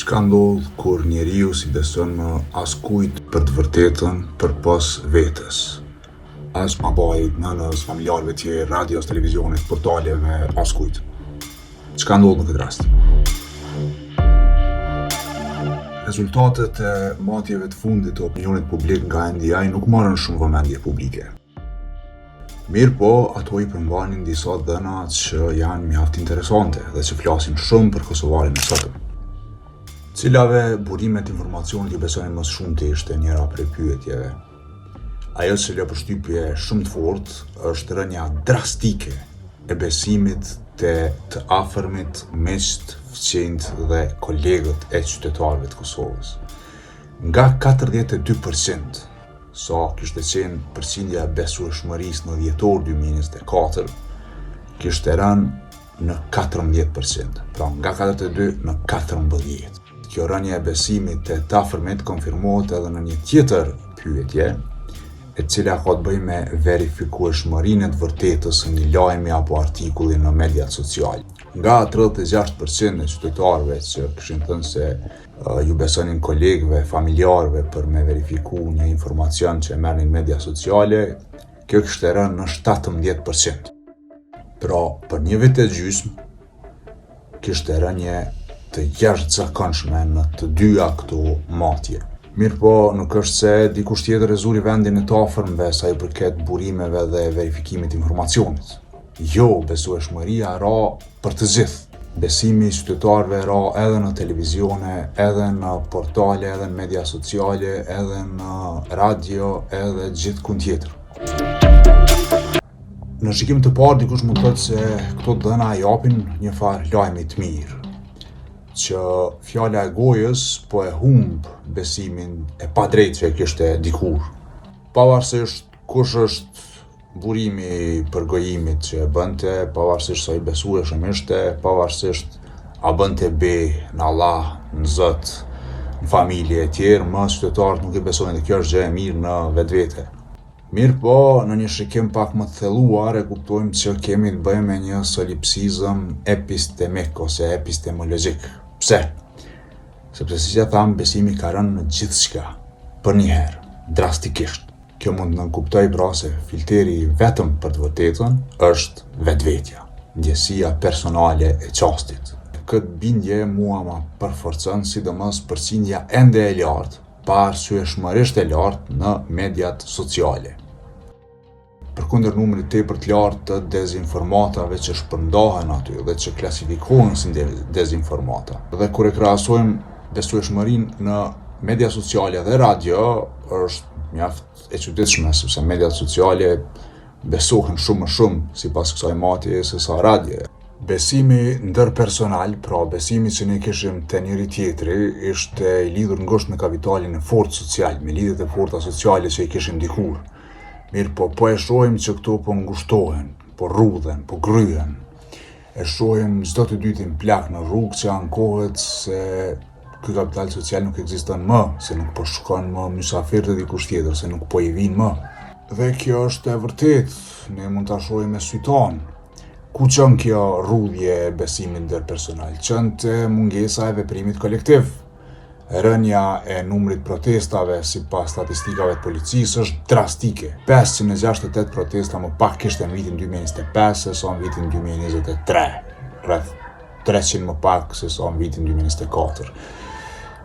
Çka ndodh kur njeriu si beson më askujt për të vërtetën përpas vetes? As babait, nënës, familjarëve tjerë, radios, televizionit, portaleve, askujt. Çka ndodh në këtë rast? Rezultatet e matjeve të fundit të opinionit publik nga NDI nuk marrën shumë vëmendje publike. Mirë po, ato i përmbanin disa dhëna që janë mjaft interesante dhe që flasin shumë për kosovarin e sotëm. Cilave burimet informacionit i besonin më shumë të ishte njëra prej pyetjeve. Ajo që lë përshtypje shumë të fortë është rënja drastike e besimit të afërmit, miqt, fëmijët dhe kolegët e qytetarëve të Kosovës. Nga 42%, sa kishte qenë përqindja e besueshmërisë në dhjetor 2024, kishte rënë në 14%, pra nga 42 në 14%. Kjo rënje e besimit të afërmit konfirmohet edhe në një tjetër pyetje, e cila ka të bëjë me verifikueshmërinë e të vërtetës së një lajmi apo artikulli në mediat sociale. Nga 36% e qytetarëve që kishin thënë se ju besonin kolegëve, familjarëve për me verifiku një informacion që e merrnin media sociale, kjo kishte rënë në 17%. Pra, për një vit e gjysmë kishte rënje të jashtëzakonshme në të dyja këto matje. Mirë po, nuk është se dikush tjetër e zuri vendin e të afërmve sa i përket burimeve dhe verifikimit informacionit. Jo, besueshmëria ra për të gjithë. Besimi i qytetarëve ra edhe në televizione, edhe në portale, edhe në media sociale, edhe në radio, edhe gjithë kund tjetër. Në shikim të parë, dikush mund të thotë se këto dhëna japin një farë lajmi të mirë, që fjala e gojës po e humb besimin e padrejtë që e kishte dikur. Pavarësisht kush është burimi për gojimit që e bënte, pavarësisht sa i besueshëm ishte, pavarësisht a bënte be në Allah, në Zot, në familje e tjerë, më qytetarët nuk i besojnë dhe kjo është gjë e mirë në vetvete. Mirë po, në një shikim pak më të thelluar e kuptojmë që kemi të bëjmë me një solipsizëm epistemik ose epistemologjik. Pse? Sepse si që thamë, besimi ka rënë në gjithçka, për njëherë, drastikisht. Kjo mund në kuptoj pra se filteri vetëm për të vërtetën është vetvetja, ndjesia personale e qastit. Këtë bindje mua ma përforcon sidomos përqindja ende e lartë, arsyeshmërisht e lartë në mediat sociale. Përkundër numrit tepër të lartë të dezinformatave që shpërndahen aty dhe që klasifikohen si dezinformata. Dhe kur e krahasojmë besueshmërinë në media sociale dhe radio, është mjaft e çuditshme sepse mediat sociale besohen shumë më shumë sipas kësaj matje se sa radio. Besimi ndërpersonal, pra besimi që ne kishim te njëri tjetri, ishte i lidhur ngushtë me kapitalin e fortë social, me lidhjet e forta sociale që i kishim dikur. Mirë po e shohim që këto po ngushtohen, po rrudhen, po gryhen. E shohim çdo të dytin plak në rrugë që ankohet se ky kapital social nuk ekziston më, se nuk po shkon më mysafir të dikush tjetër, se nuk po i vinë më. Dhe kjo është e vërtetë, ne mund ta shohim me sy tanë. Ku qënë kjo rrudhje e besimit ndërpersonal? Qënë të mungesa e veprimit kolektiv. Rënja e numrit protestave sipas statistikave të policisë është drastike. 568 protesta më pak kishte në vitin 2025 se sa në vitin 2023. Rreth 300 më pak se sa në vitin 2024.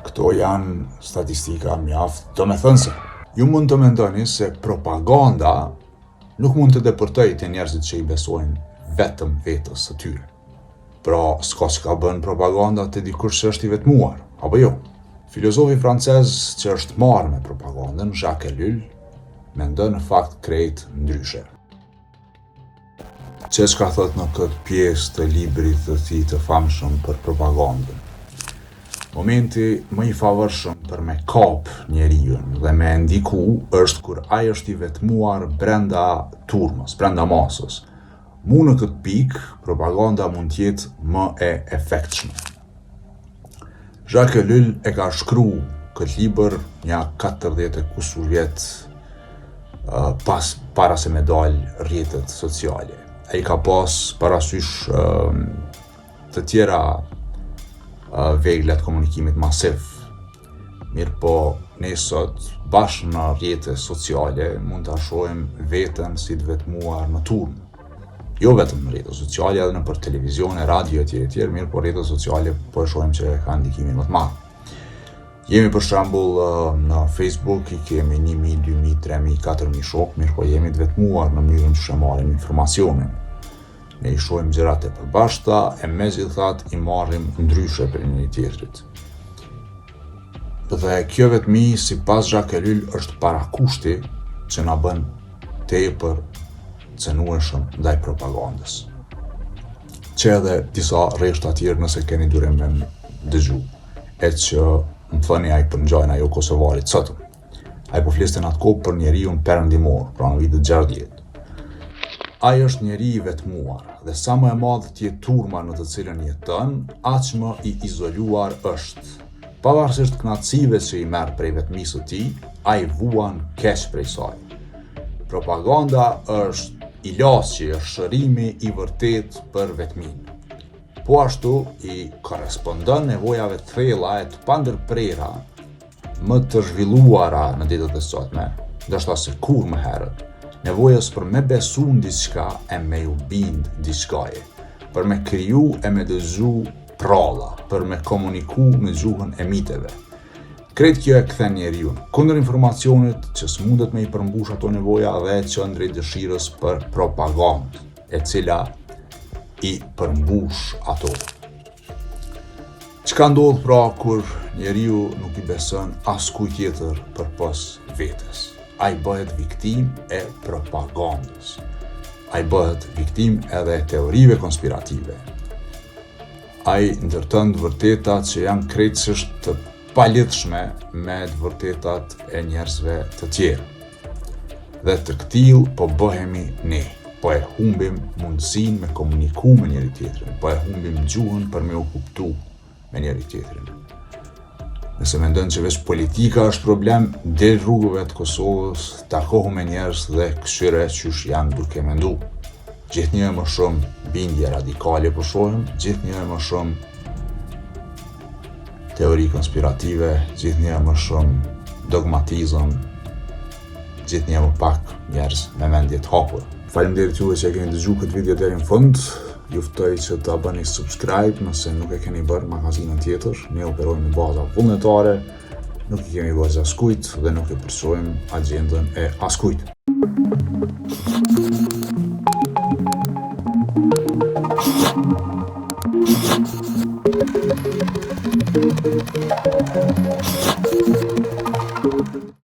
Këto janë statistika mjaft domethënëse. Ju mund të mendoni se propaganda nuk mund të depërtojë të njerëzit që i besojnë vetëm vetës së tyre. Pra, s'ka që ka bën propaganda të dikush që është i vetmuar, apo jo? Filozofi francez që është marrë me propagandën, Jacques Ellul, mendon në fakt krejt ndryshe. Që ka thot në këtë pjesë të librit të tij të famshëm për propagandën? Momenti më i favorshëm për me kap njeriun dhe me ndiku është kur ai është i vetmuar brenda turmës, brenda masës. Mu në këtë pikë, propaganda mund tjetë më e efektshme. Jacques Ellul e ka shkru këtë libër një 40 e kusur vjet para se me dalë rrjetet sociale. Ai ka pas parasysh të tjera veglat komunikimit masiv. Mirë po, ne sot, bashkë në rrjetet sociale, mund të shohim veten si të vetmuar në turm. Jo vetëm në rrjetet sociale, edhe nëpër televizion, radio etj, mirë po rrjetet sociale po e shohim që kanë ndikimin më të madh. Jemi për shembull në Facebook, i kemi 1.000, 2.000, 3.000, 4.000 shok, mirë po jemi të vetmuar në mënyrën që marrim informacionin. Ne i shohim gjërat e përbashkëta, e megjithatë i marrim ndryshe për njëri tjetrit. Dhe kjo vetmi, sipas Jacques Ellul, është parakushti që na bën tepër cenueshëm ndaj propagandës. Që edhe disa rreshta tjerë nëse keni durim me dëgju, e që më thëni ai për ngjajën ajo kosovarit sotëm. Ai po fliste në atë kohë për njeriun perëndimor, pra në vitet 60. Ai është njeri i vetmuar, dhe sa më e madhe të jetë turma në të cilën jeton, aq më i izoluar është. Pavarësisht kënaqësive që i merr prej vetmisë së tij, ai vuan keq prej saj. Propaganda është ilaçi, është shërimi i vërtet për vetminë. Po ashtu i korrespondon nevojave të thella e të pandërprera më të zhvilluara në ditët e sotme, ndoshta se kur më herët, nevojës për me besu në diçka e me ju bind diçkaje, për me kriju e me dëgju pralla, për me komuniku në gjuhën e miteve. Krejt kjo e kthen njeriu kundër informacionit që s'mundet me i përmbush ato nevoja dhe qëndri dëshirës për propagandë, e cila i përmbush ato. Çka ndodh pra kur njeriu nuk i beson askujt tjetër përpos vetes? Ai bëhet viktim e propagandës. Ai bëhet viktim edhe e teorive konspirative. Ai ndërton të vërtetat që janë krejtësisht të palidhshme me të vërtetat e njerëzve të tjerë. Dhe të këtill po bëhemi ne. Po e humbim mundësinë me komuniku me njëri tjetrin, po e humbim gjuhën për me u kuptu me njëri tjetrin. Nëse mendon që veç politika është problem, del rrugëve të Kosovës, takohu me njerëz dhe këshire qysh janë duke mendu. Gjithnjë më shumë bindje radikale po shohim, gjithnjë më shumë teori konspirative, gjithnjë më shumë dogmatizëm, gjithnjë më pak njerëz me mendje të hapura. Faleminderit juve që e keni dëgjuar këtë video deri në fund. Ju ftoj që ta bëni subscribe nëse nuk e keni bërë magazinën tjetër. Ne operojmë në baza vullnetare, nuk i kemi bërë askujt dhe nuk e përsojmë agjendën e askujt.